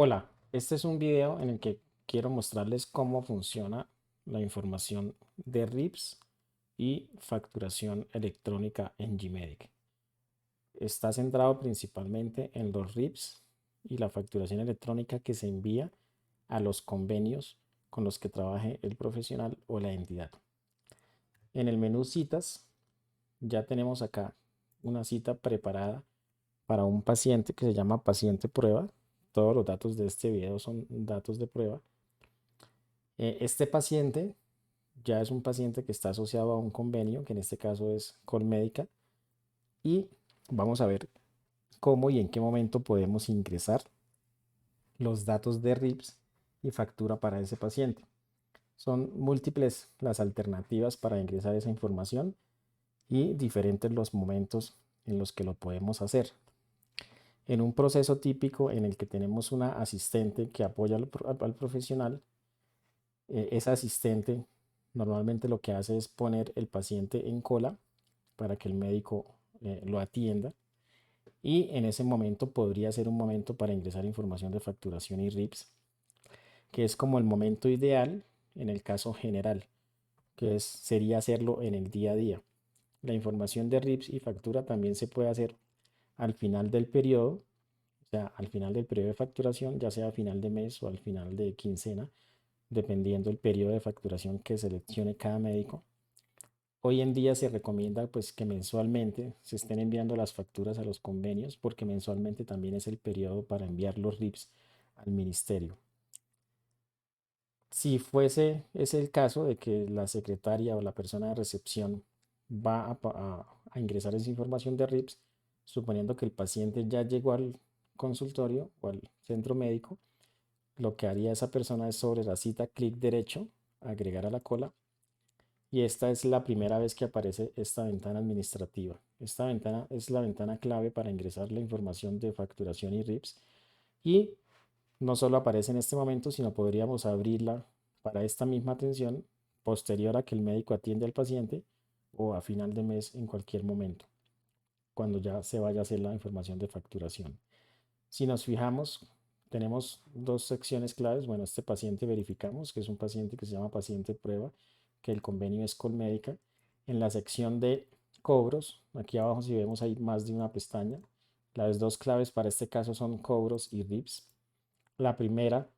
Hola, este es un video en el que quiero mostrarles cómo funciona la información de RIPS y facturación electrónica en Gmedic. Está centrado principalmente en los RIPS y la facturación electrónica que se envía a los convenios con los que trabaje el profesional o la entidad. En el menú citas ya tenemos acá una cita preparada para un paciente que se llama paciente prueba. Todos los datos de este video son datos de prueba. Este paciente ya es un paciente que está asociado a un convenio, que en este caso es Colmédica, y vamos a ver cómo y en qué momento podemos ingresar los datos de RIPS y factura para ese paciente. Son múltiples las alternativas para ingresar esa información y diferentes los momentos en los que lo podemos hacer. En un proceso típico en el que tenemos una asistente que apoya al profesional, esa asistente normalmente lo que hace es poner el paciente en cola para que el médico lo atienda, y en ese momento podría ser un momento para ingresar información de facturación y RIPS, que es como el momento ideal en el caso general, sería hacerlo en el día a día. La información de RIPS y factura también se puede hacer al final del periodo, o sea, al final del periodo de facturación, ya sea a final de mes o al final de quincena, dependiendo del periodo de facturación que seleccione cada médico. Hoy en día se recomienda pues que mensualmente se estén enviando las facturas a los convenios, porque mensualmente también es el periodo para enviar los RIPS al ministerio. Si fuese ese el caso de que la secretaria o la persona de recepción va a ingresar esa información de RIPS, suponiendo que el paciente ya llegó al consultorio o al centro médico, lo que haría esa persona es sobre la cita clic derecho, agregar a la cola, y esta es la primera vez que aparece esta ventana administrativa. Esta ventana es la ventana clave para ingresar la información de facturación y RIPS, y no solo aparece en este momento, sino podríamos abrirla para esta misma atención posterior a que el médico atiende al paciente o a final de mes en cualquier momento, cuando ya se vaya a hacer la información de facturación. Si nos fijamos, tenemos dos secciones claves. Bueno, este paciente verificamos que es un paciente que se llama paciente prueba, que el convenio es Colmédica. En la sección de cobros, aquí abajo si vemos hay más de una pestaña. Las dos claves para este caso son cobros y RIPS. La primera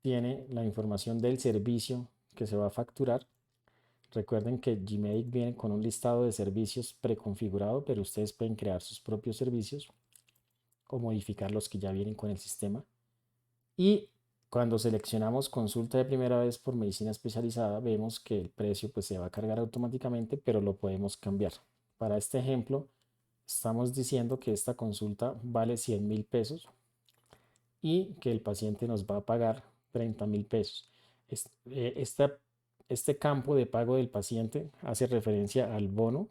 tiene la información del servicio que se va a facturar. Recuerden que Gmedic viene con un listado de servicios preconfigurado, pero ustedes pueden crear sus propios servicios o modificar los que ya vienen con el sistema. Y cuando seleccionamos consulta de primera vez por medicina especializada, vemos que el precio pues se va a cargar automáticamente, pero lo podemos cambiar. Para este ejemplo, estamos diciendo que esta consulta vale 100.000 pesos y que el paciente nos va a pagar 30.000 pesos. Este campo de pago del paciente hace referencia al bono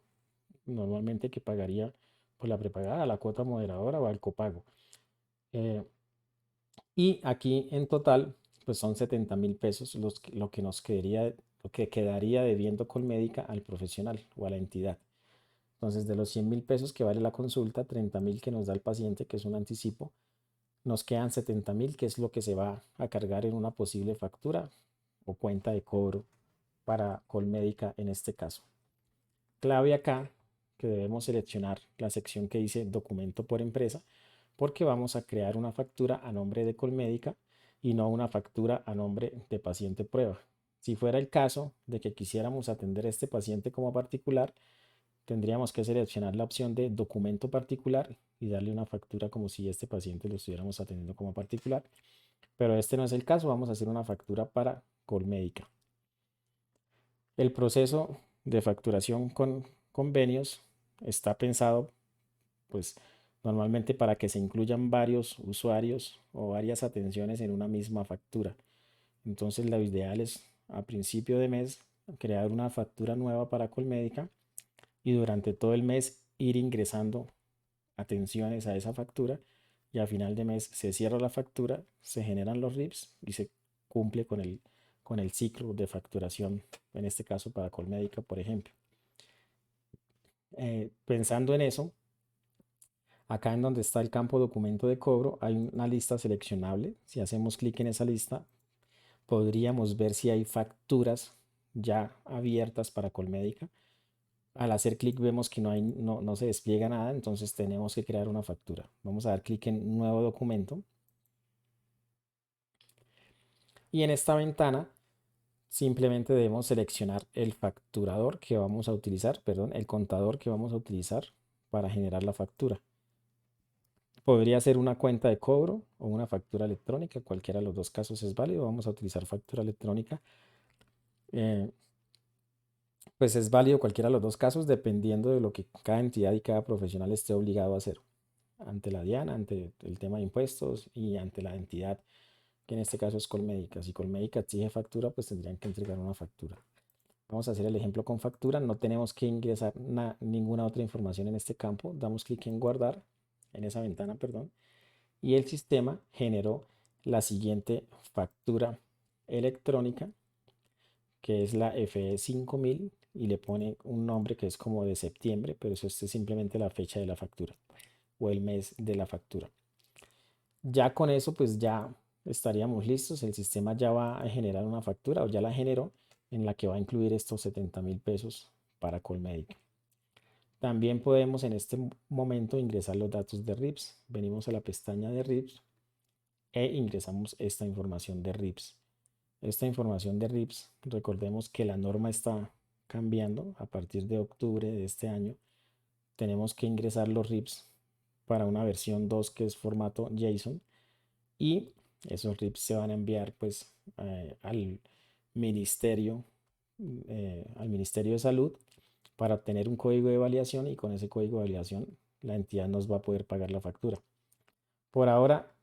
normalmente que pagaría por la prepagada, a la cuota moderadora o al copago. Y aquí en total, pues son 70.000 pesos lo que quedaría debiendo Colmédica al profesional o a la entidad. Entonces, de los 100.000 pesos que vale la consulta, 30.000 que nos da el paciente, que es un anticipo, nos quedan 70.000, que es lo que se va a cargar en una posible factura o cuenta de cobro para Colmédica en este caso. Clave acá que debemos seleccionar la sección que dice documento por empresa, porque vamos a crear una factura a nombre de Colmédica y no una factura a nombre de paciente prueba. Si fuera el caso de que quisiéramos atender a este paciente como particular, tendríamos que seleccionar la opción de documento particular y darle una factura como si este paciente lo estuviéramos atendiendo como particular. Pero este no es el caso, vamos a hacer una factura para Colmédica. El proceso de facturación con convenios está pensado pues normalmente para que se incluyan varios usuarios o varias atenciones en una misma factura. Entonces lo ideal es a principio de mes crear una factura nueva para Colmédica y durante todo el mes ir ingresando atenciones a esa factura, y a final de mes se cierra la factura, se generan los RIPS y se cumple con el ciclo de facturación, en este caso para Colmédica, por ejemplo. Pensando en eso, Acá en donde está el campo documento de cobro hay una lista seleccionable. Si hacemos clic en esa lista, podríamos ver si hay facturas ya abiertas para Colmédica. Al hacer clic vemos que no se despliega nada, entonces tenemos que crear una factura. Vamos a dar clic en nuevo documento y en esta ventana simplemente debemos seleccionar el facturador que vamos a utilizar, perdón, el contador que vamos a utilizar para generar la factura. Podría ser una cuenta de cobro o una factura electrónica, cualquiera de los dos casos es válido. Vamos a utilizar factura electrónica. Eh, pues es válido cualquiera de los dos casos dependiendo de lo que cada entidad y cada profesional esté obligado a hacer ante la DIAN, ante el tema de impuestos y ante la entidad, que en este caso es Colmédica. Si Colmédica exige factura, pues tendrían que entregar una factura. Vamos a hacer el ejemplo con factura. No tenemos que ingresar ninguna otra información en este campo. Damos clic en guardar, en esa ventana, perdón. Y el sistema generó la siguiente factura electrónica, que es la FE 5000, y le pone un nombre que es como de septiembre, pero eso es simplemente la fecha de la factura o el mes de la factura. Ya con eso pues ya estaríamos listos. El sistema ya va a generar una factura o ya la generó en la que va a incluir estos 70.000 pesos para Colmédica. También podemos en este momento ingresar los datos de RIPS. Venimos a la pestaña de RIPS e ingresamos esta información de RIPS. Esta información de RIPS, recordemos que la norma está cambiando a partir de octubre de este año. Tenemos que ingresar los RIPS para una versión 2 que es formato JSON y esos RIPS se van a enviar pues ministerio, al Ministerio de Salud para obtener un código de validación y con ese código de validación la entidad nos va a poder pagar la factura. Por ahora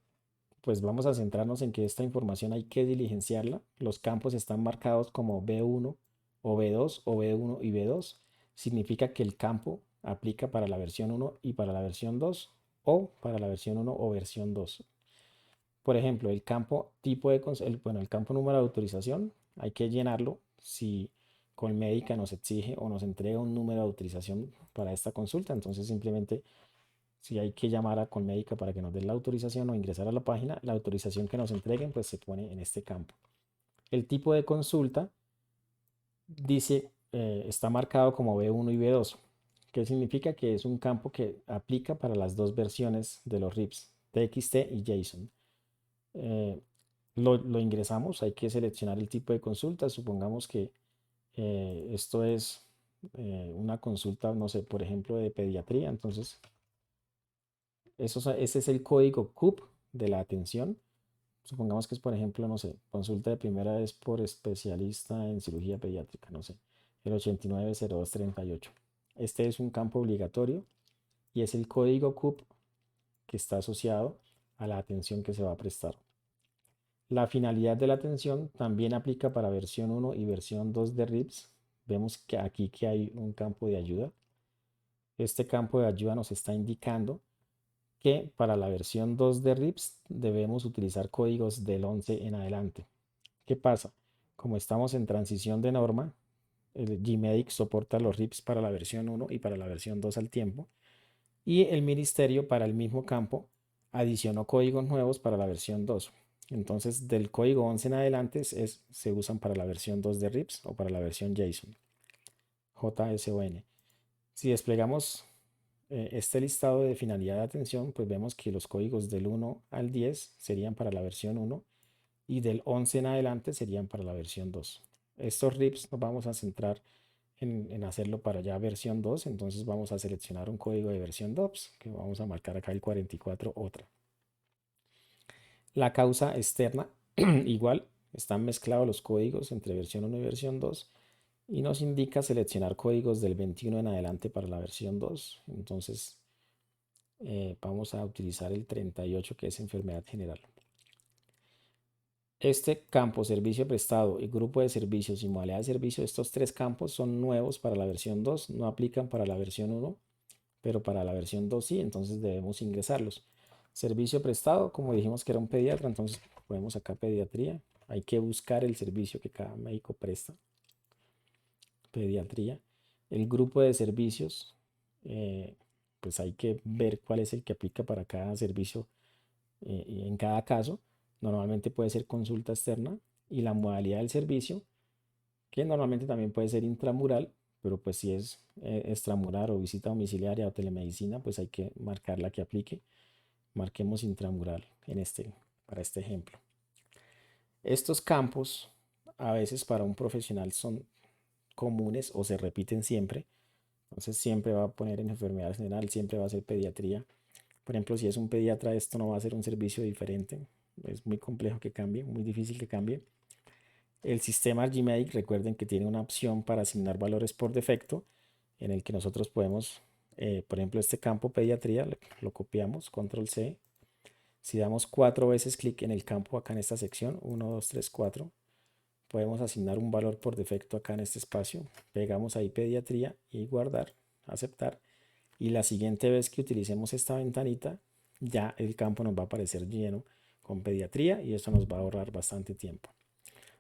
pues vamos a centrarnos en que esta información hay que diligenciarla. Los campos están marcados como B1 o B2 o B1 y B2. Significa que el campo aplica para la versión 1 y para la versión 2 o para la versión 1 o versión 2. Por ejemplo, el campo tipo de el campo número de autorización hay que llenarlo si Colmédica nos exige o nos entrega un número de autorización para esta consulta. Entonces simplemente si hay que llamar a Colmédica para que nos den la autorización o ingresar a la página, la autorización que nos entreguen pues se pone en este campo. El tipo de consulta dice, está marcado como B1 y B2, que significa que es un campo que aplica para las dos versiones de los RIPS, TXT y JSON. Lo ingresamos, hay que seleccionar el tipo de consulta, supongamos que esto es una consulta, no sé, por ejemplo, de pediatría, entonces ese es el código CUP de la atención. Supongamos que es, por ejemplo, no sé, consulta de primera vez por especialista en cirugía pediátrica, no sé, el 890238. Este es un campo obligatorio y es el código CUP que está asociado a la atención que se va a prestar. La finalidad de la atención también aplica para versión 1 y versión 2 de RIPS. Vemos que aquí que hay un campo de ayuda. Este campo de ayuda nos está indicando que para la versión 2 de RIPS debemos utilizar códigos del 11 en adelante. ¿Qué pasa? Como estamos en transición de norma, el GMedic soporta los RIPS para la versión 1 y para la versión 2 al tiempo, y el ministerio para el mismo campo adicionó códigos nuevos para la versión 2. Entonces del código 11 en adelante se usan para la versión 2 de RIPS o para la versión JSON, JSON. Si desplegamos este listado de finalidad de atención, pues vemos que los códigos del 1 al 10 serían para la versión 1 y del 11 en adelante serían para la versión 2. Estos RIPS nos vamos a centrar en hacerlo para ya versión 2, entonces vamos a seleccionar un código de versión 2, que vamos a marcar acá el 44 otra. La causa externa, igual, están mezclados los códigos entre versión 1 y versión 2 y nos indica seleccionar códigos del 21 en adelante para la versión 2. Entonces vamos a utilizar el 38 que es enfermedad general. Este campo, servicio prestado y grupo de servicios y modalidad de servicio, estos tres campos son nuevos para la versión 2, no aplican para la versión 1, pero para la versión 2 sí, entonces debemos ingresarlos. Servicio prestado, como dijimos que era un pediatra, entonces ponemos acá pediatría. Hay que buscar el servicio que cada médico presta. Pediatría. El grupo de servicios, pues hay que ver cuál es el que aplica para cada servicio y en cada caso. Normalmente puede ser consulta externa y la modalidad del servicio, que normalmente también puede ser intramural, pero pues si es extramural o visita domiciliaria o telemedicina, pues hay que marcar la que aplique. Marquemos intramural para este ejemplo. Estos campos a veces para un profesional son comunes o se repiten siempre. Entonces siempre va a poner en enfermedad general, siempre va a ser pediatría. Por ejemplo, si es un pediatra, esto no va a ser un servicio diferente. Es muy complejo que cambie, muy difícil que cambie. El sistema Gmedic, recuerden que tiene una opción para asignar valores por defecto, en el que nosotros podemos, por ejemplo, este campo pediatría, lo copiamos, control C. Si damos 4 veces clic en el campo acá en esta sección, 1, 2, 3, 4, podemos asignar un valor por defecto acá en este espacio. Pegamos ahí pediatría y guardar, aceptar. Y la siguiente vez que utilicemos esta ventanita, ya el campo nos va a aparecer lleno con pediatría y eso nos va a ahorrar bastante tiempo.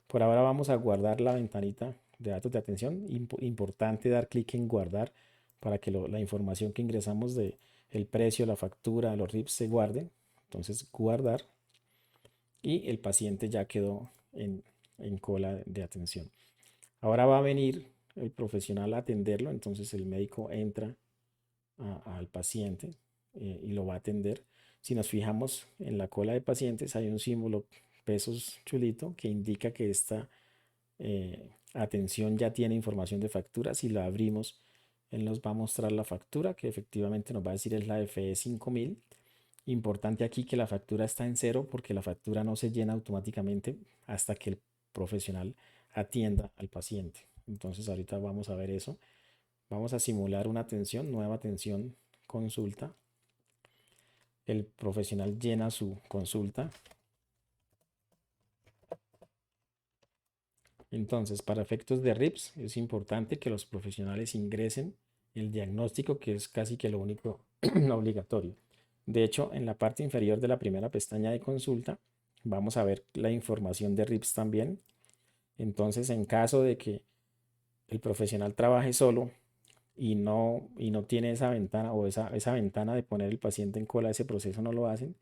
Por ahora vamos a guardar la ventanita de datos de atención. Importante dar clic en guardar para que la información que ingresamos de el precio, la factura, los RIPs se guarden. Entonces guardar y el paciente ya quedó en cola de atención. Ahora va a venir el profesional a atenderlo, entonces el médico entra al paciente y lo va a atender. Si nos fijamos en la cola de pacientes, hay un símbolo pesos chulito que indica que esta atención ya tiene información de factura. Si la abrimos, él nos va a mostrar la factura, que efectivamente nos va a decir es la FE 5000. Importante aquí que la factura está en cero porque la factura no se llena automáticamente hasta que el profesional atienda al paciente. Entonces ahorita vamos a ver eso. Vamos a simular una atención, nueva atención, consulta. El profesional llena su consulta. Entonces, para efectos de RIPS, es importante que los profesionales ingresen el diagnóstico, que es casi que lo único obligatorio. De hecho, en la parte inferior de la primera pestaña de consulta, vamos a ver la información de RIPS también. Entonces, en caso de que el profesional trabaje solo y no tiene esa ventana o esa ventana de poner el paciente en cola, ese proceso no lo hacen,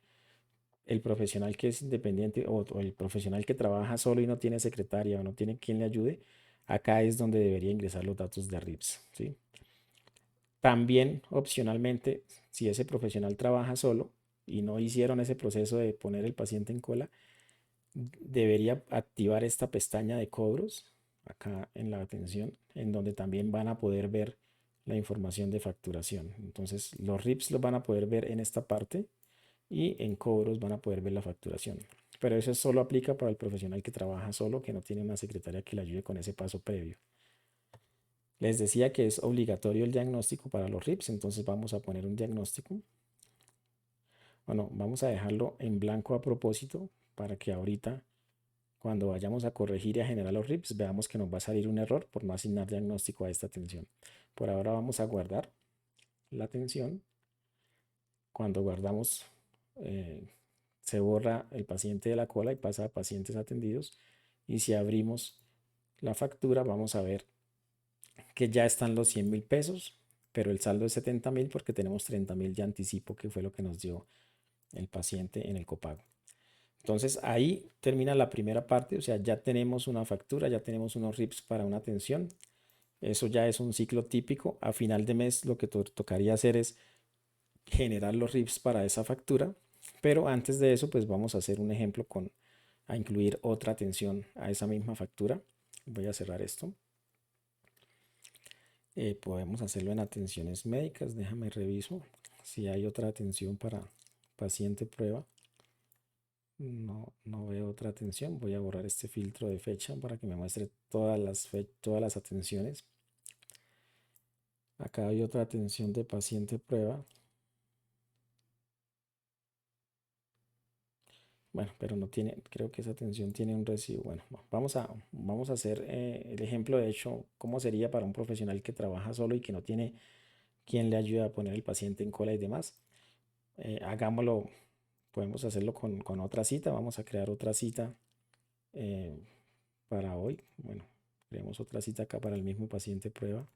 el profesional que es independiente o el profesional que trabaja solo y no tiene secretaria o no tiene quien le ayude, acá es donde debería ingresar los datos de RIPS, ¿sí? También, opcionalmente, si ese profesional trabaja solo y no hicieron ese proceso de poner el paciente en cola, debería activar esta pestaña de cobros acá en la atención, en donde también van a poder ver la información de facturación. Entonces, los RIPS los van a poder ver en esta parte y en cobros van a poder ver la facturación. Pero eso solo aplica para el profesional que trabaja solo, que no tiene una secretaria que le ayude con ese paso previo. Les decía que es obligatorio el diagnóstico para los RIPS, entonces vamos a poner un diagnóstico. Bueno, vamos a dejarlo en blanco a propósito para que ahorita cuando vayamos a corregir y a generar los RIPS veamos que nos va a salir un error por no asignar diagnóstico a esta atención. Por ahora vamos a guardar la atención. Cuando guardamos se borra el paciente de la cola y pasa a pacientes atendidos. Y si abrimos la factura, vamos a ver que ya están los 100.000 pesos, pero el saldo es 70.000 porque tenemos 30.000 de anticipo, que fue lo que nos dio el paciente en el copago. Entonces ahí termina la primera parte, o sea, ya tenemos una factura, ya tenemos unos RIPS para una atención. Eso ya es un ciclo típico. A final de mes lo que tocaría hacer es generar los RIPS para esa factura, pero antes de eso pues vamos a hacer un ejemplo a incluir otra atención a esa misma factura. Voy a cerrar esto. Podemos hacerlo en atenciones médicas. Déjame reviso si hay otra atención para paciente prueba. No veo otra atención. Voy a borrar este filtro de fecha para que me muestre todas las atenciones. Acá hay otra atención de paciente prueba. Bueno, pero no tiene, creo que esa atención tiene un recibo. Bueno, vamos a hacer el ejemplo de hecho, cómo sería para un profesional que trabaja solo y que no tiene quien le ayude a poner el paciente en cola y demás. Hagámoslo, podemos hacerlo con otra cita. Vamos a crear otra cita eh, para hoy. Bueno, creemos otra cita acá para el mismo paciente prueba.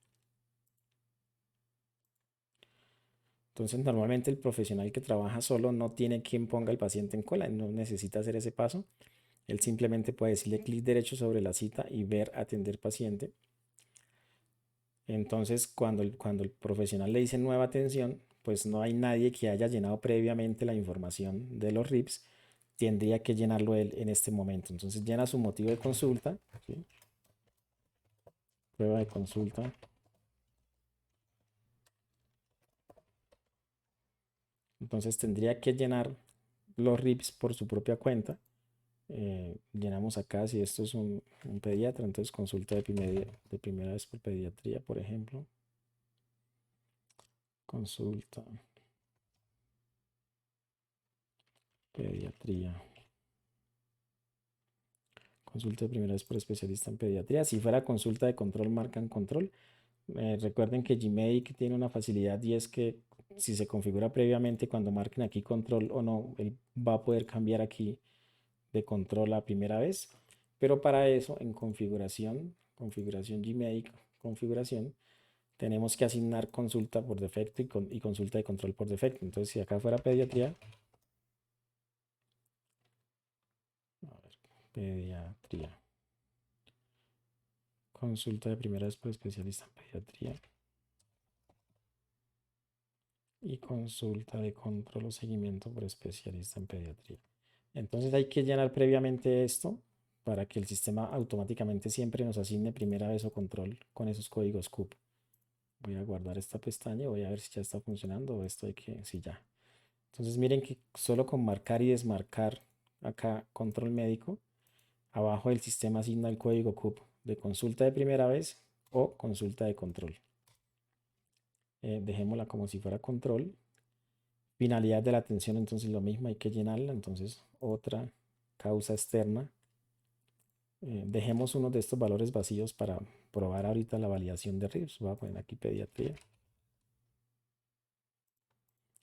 Entonces, normalmente el profesional que trabaja solo no tiene quien ponga el paciente en cola, no necesita hacer ese paso. Él simplemente puede decirle clic derecho sobre la cita y ver atender paciente. Entonces, cuando el profesional le dice nueva atención, pues no hay nadie que haya llenado previamente la información de los RIPS, tendría que llenarlo él en este momento. Entonces llena su motivo de consulta, ¿sí? Prueba de consulta. Entonces tendría que llenar los RIPS por su propia cuenta. Llenamos acá si esto es un pediatra, entonces consulta de primera vez por pediatría, por ejemplo. Consulta, pediatría. Consulta de primera vez por especialista en pediatría. Si fuera consulta de control, marcan control. Recuerden que Gmedic tiene una facilidad y es que si se configura previamente, cuando marquen aquí control o no, él va a poder cambiar aquí de control a primera vez. Pero para eso, en configuración Gmedic, configuración, tenemos que asignar consulta por defecto y consulta de control por defecto. Entonces, si acá fuera pediatría, a ver, pediatría, consulta de primera vez por especialista en pediatría y consulta de control o seguimiento por especialista en pediatría. Entonces hay que llenar previamente esto para que el sistema automáticamente siempre nos asigne primera vez o control con esos códigos CUP. Voy a guardar esta pestaña y voy a ver si ya está funcionando o esto hay que, sí ya. Entonces miren que solo con marcar y desmarcar acá control médico, abajo del sistema asigna el código CUP de consulta de primera vez o consulta de control. Dejémosla como si fuera control. Finalidad de la atención, entonces lo mismo, hay que llenarla. Entonces otra causa externa. Dejemos uno de estos valores vacíos para probar ahorita la validación de RIPS. Voy a poner aquí pediatría.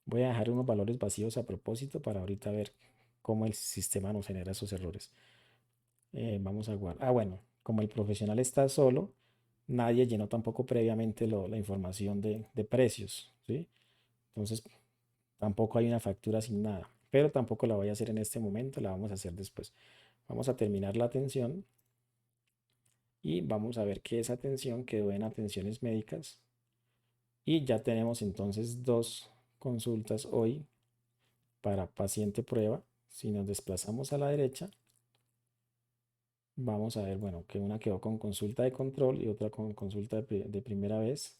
Voy a dejar unos valores vacíos a propósito para ahorita ver cómo el sistema nos genera esos errores. Vamos a guardar. Ah, bueno, como el profesional está solo, nadie llenó tampoco previamente la información de precios, ¿sí? Entonces tampoco hay una factura asignada, pero tampoco la voy a hacer en este momento, la vamos a hacer después. Vamos a terminar la atención y vamos a ver que esa atención quedó en atenciones médicas y ya tenemos entonces dos consultas hoy para paciente prueba. Si nos desplazamos a la derecha, vamos a ver, bueno, que una quedó con consulta de control y otra con consulta de primera vez.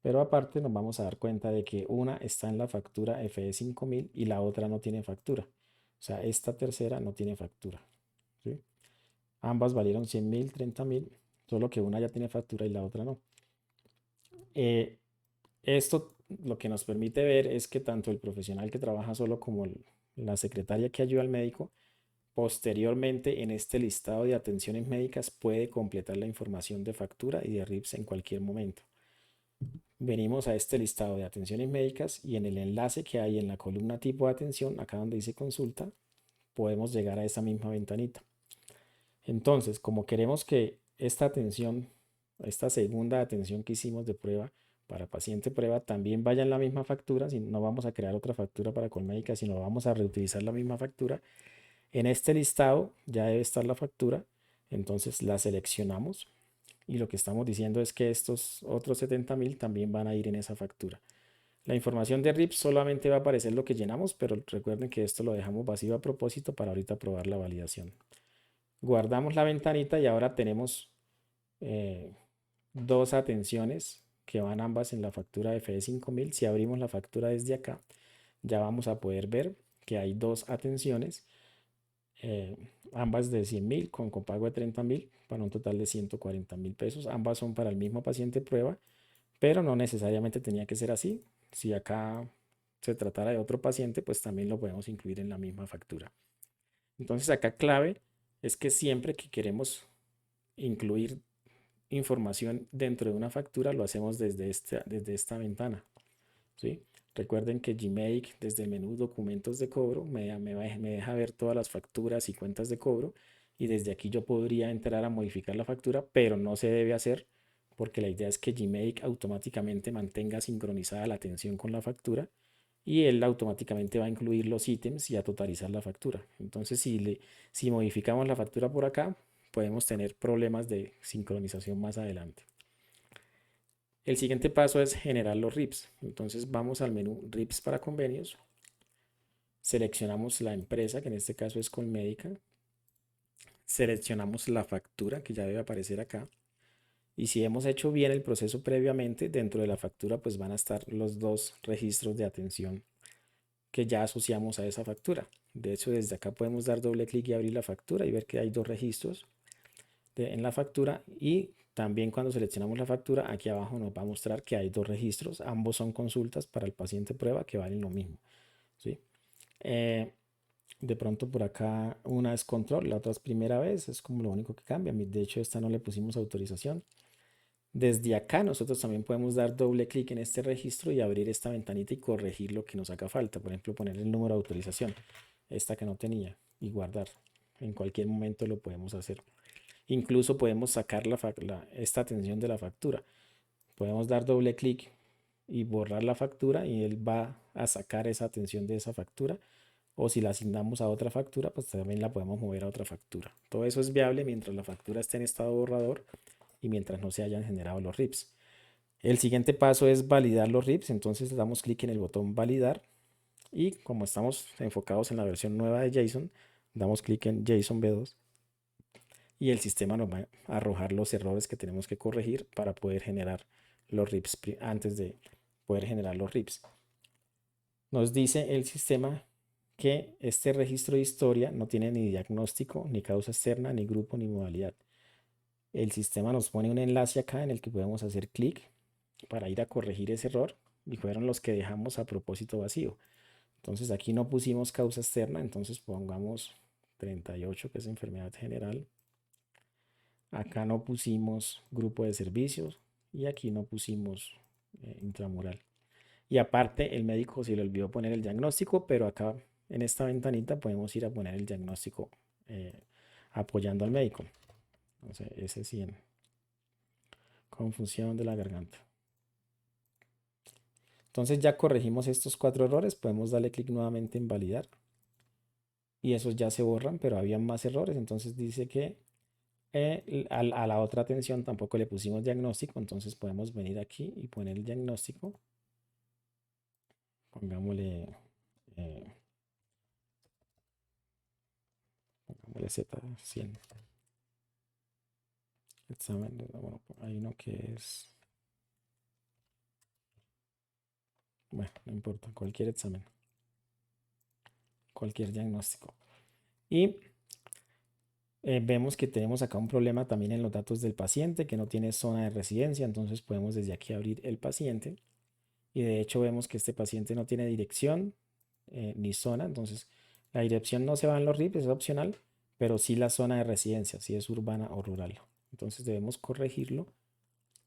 Pero aparte nos vamos a dar cuenta de que una está en la factura FE 5000 y la otra no tiene factura. O sea, esta tercera no tiene factura, ¿sí? Ambas valieron 100.000, 30.000, solo que una ya tiene factura y la otra no. Esto lo que nos permite ver es que tanto el profesional que trabaja solo como la secretaria que ayuda al médico, posteriormente en este listado de atenciones médicas puede completar la información de factura y de RIPS en cualquier momento. Venimos a este listado de atenciones médicas y en el enlace que hay en la columna tipo de atención, acá donde dice consulta, podemos llegar a esa misma ventanita. Entonces, como queremos que esta atención, esta segunda atención que hicimos de prueba para paciente prueba, también vaya en la misma factura, si no vamos a crear otra factura para Colmédica, sino vamos a reutilizar la misma factura. En este listado ya debe estar la factura, entonces la seleccionamos y lo que estamos diciendo es que estos otros 70.000 también van a ir en esa factura. La información de RIP solamente va a aparecer lo que llenamos, pero recuerden que esto lo dejamos vacío a propósito para ahorita probar la validación. Guardamos la ventanita y ahora tenemos dos atenciones que van ambas en la factura de FE 5000. Si abrimos la factura desde acá, ya vamos a poder ver que hay dos atenciones, ambas de 100.000 con copago de 30.000 para un total de 140.000 pesos. Ambas son para el mismo paciente prueba, pero no necesariamente tenía que ser así. Si acá se tratara de otro paciente, pues también lo podemos incluir en la misma factura. Entonces acá clave es que siempre que queremos incluir información dentro de una factura lo hacemos desde esta ventana, ¿sí? Recuerden que Gmedic desde el menú documentos de cobro me deja ver todas las facturas y cuentas de cobro y desde aquí yo podría entrar a modificar la factura, pero no se debe hacer porque la idea es que Gmake automáticamente mantenga sincronizada la atención con la factura y él automáticamente va a incluir los ítems y a totalizar la factura. Entonces, si modificamos la factura por acá, podemos tener problemas de sincronización más adelante. El siguiente paso es generar los RIPs. Entonces vamos al menú RIPs para convenios, seleccionamos la empresa, que en este caso es Colmédica, seleccionamos la factura, que ya debe aparecer acá, y si hemos hecho bien el proceso previamente, dentro de la factura pues van a estar los dos registros de atención que ya asociamos a esa factura. De hecho, desde acá podemos dar doble clic y abrir la factura y ver que hay dos registros en la factura, y también cuando seleccionamos la factura, aquí abajo nos va a mostrar que hay dos registros, ambos son consultas para el paciente prueba que valen lo mismo, ¿sí? De pronto por acá una es control, la otra es primera vez, es como lo único que cambia. De hecho, esta no le pusimos autorización. Desde acá nosotros también podemos dar doble clic en este registro y abrir esta ventanita y corregir lo que nos haga falta. Por ejemplo, poner el número de autorización, esta que no tenía, y guardar. En cualquier momento lo podemos hacer. Incluso podemos sacar esta atención de la factura. Podemos dar doble clic y borrar la factura y él va a sacar esa atención de esa factura. O si la asignamos a otra factura, pues también la podemos mover a otra factura. Todo eso es viable mientras la factura esté en estado borrador y mientras no se hayan generado los RIPs. El siguiente paso es validar los RIPs. Entonces damos clic en el botón validar y como estamos enfocados en la versión nueva de JSON, damos clic en JSON V2 y el sistema nos va a arrojar los errores que tenemos que corregir para poder generar los RIPs antes de poder generar los RIPs. Nos dice el sistema que este registro de historia no tiene ni diagnóstico, ni causa externa, ni grupo, ni modalidad. El sistema nos pone un enlace acá en el que podemos hacer clic para ir a corregir ese error y fueron los que dejamos a propósito vacío. Entonces aquí no pusimos causa externa, entonces pongamos 38, que es enfermedad general. Acá no pusimos grupo de servicios y aquí no pusimos intramural. Y aparte el médico se le olvidó poner el diagnóstico, pero acá en esta ventanita podemos ir a poner el diagnóstico apoyando al médico. Entonces ese sí, en confusión de la garganta. Entonces ya corregimos estos 4 errores, podemos darle clic nuevamente en validar y esos ya se borran, pero habían más errores. Entonces dice que a la otra atención tampoco le pusimos diagnóstico, entonces podemos venir aquí y poner el diagnóstico. Pongámosle Z100. Examen, bueno, hay uno que es, bueno, no importa, cualquier examen, cualquier diagnóstico. Y vemos que tenemos acá un problema también en los datos del paciente, que no tiene zona de residencia, entonces podemos desde aquí abrir el paciente. Y de hecho vemos que este paciente no tiene dirección ni zona, entonces la dirección no se va en los RIP, es opcional, pero sí la zona de residencia, si es urbana o rural. Entonces debemos corregirlo,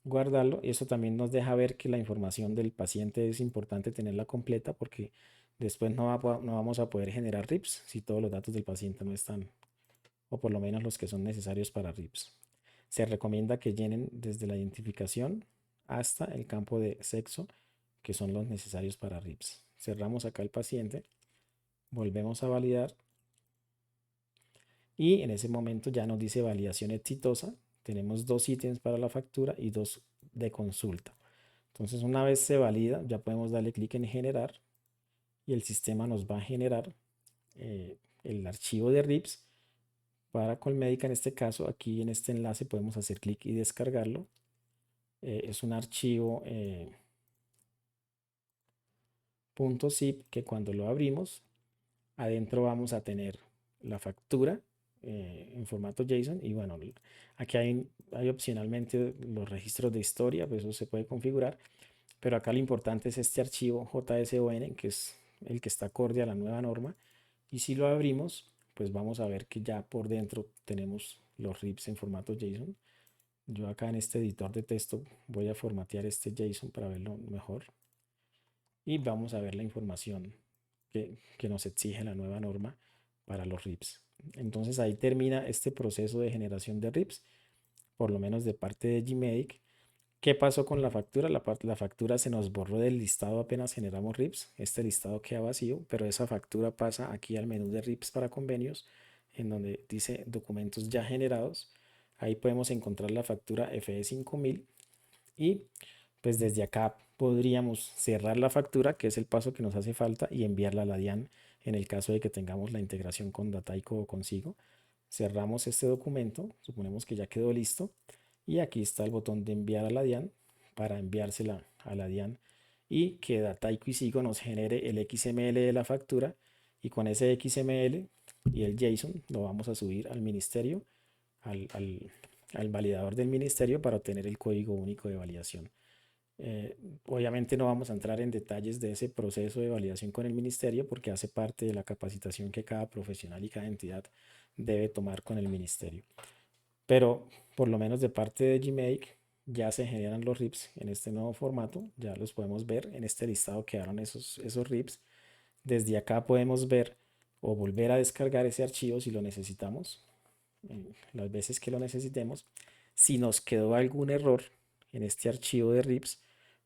guardarlo, y eso también nos deja ver que la información del paciente es importante tenerla completa porque después no vamos a poder generar RIPs si todos los datos del paciente no están, o por lo menos los que son necesarios para RIPs. Se recomienda que llenen desde la identificación hasta el campo de sexo, que son los necesarios para RIPs. Cerramos acá el paciente, volvemos a validar y en ese momento ya nos dice validación exitosa. Tenemos 2 ítems para la factura y 2 de consulta. Entonces una vez se valida ya podemos darle clic en generar y el sistema nos va a generar el archivo de RIPs para Colmédica. En este caso, aquí en este enlace podemos hacer clic y descargarlo. Es un archivo .zip que cuando lo abrimos, adentro vamos a tener la factura en formato JSON y bueno, aquí hay opcionalmente los registros de historia, pues eso se puede configurar, pero acá lo importante es este archivo JSON, que es el que está acorde a la nueva norma, y si lo abrimos, pues vamos a ver que ya por dentro tenemos los RIPs en formato JSON. Yo acá en este editor de texto voy a formatear este JSON para verlo mejor y vamos a ver la información que nos exige la nueva norma para los RIPs. Entonces ahí termina este proceso de generación de RIPs, por lo menos de parte de Gmedic. ¿Qué pasó con la factura? La factura se nos borró del listado apenas generamos RIPS. Este listado queda vacío, pero esa factura pasa aquí al menú de RIPS para convenios, en donde dice documentos ya generados. Ahí podemos encontrar la factura FE 5000 y pues desde acá podríamos cerrar la factura, que es el paso que nos hace falta, y enviarla a la DIAN en el caso de que tengamos la integración con Dataico o consigo. Cerramos este documento, suponemos que ya quedó listo, y aquí está el botón de enviar a la DIAN para enviársela a la DIAN y que Dataico y Sigo nos genere el XML de la factura, y con ese XML y el JSON lo vamos a subir al ministerio, al, al, al validador del ministerio para obtener el código único de validación. Obviamente no vamos a entrar en detalles de ese proceso de validación con el ministerio porque hace parte de la capacitación que cada profesional y cada entidad debe tomar con el ministerio. Pero por lo menos de parte de Gmake ya se generan los RIPs en este nuevo formato, ya los podemos ver en este listado, quedaron esos RIPs. Desde acá podemos ver o volver a descargar ese archivo si lo necesitamos, las veces que lo necesitemos. Si nos quedó algún error en este archivo de RIPs,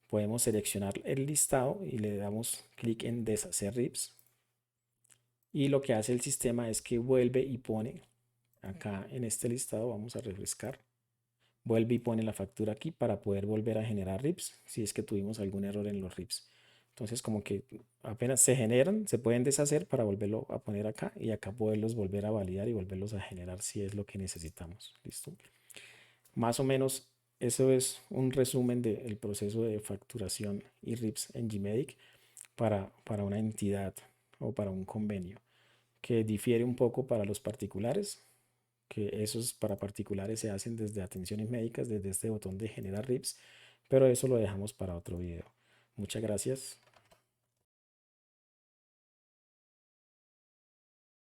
podemos seleccionar el listado y le damos clic en deshacer RIPs. Y lo que hace el sistema es que vuelve y pone acá en este listado, vamos a refrescar, vuelve y pone la factura aquí para poder volver a generar RIPs si es que tuvimos algún error en los RIPs. Entonces como que apenas se generan, se pueden deshacer para volverlo a poner acá y acá poderlos volver a validar y volverlos a generar si es lo que necesitamos. ¿Listo? Más o menos eso es un resumen del proceso de facturación y RIPs en Gmedic para una entidad o para un convenio, que difiere un poco para los particulares, que esos para particulares se hacen desde atenciones médicas, desde este botón de generar RIPs, pero eso lo dejamos para otro video. Muchas gracias.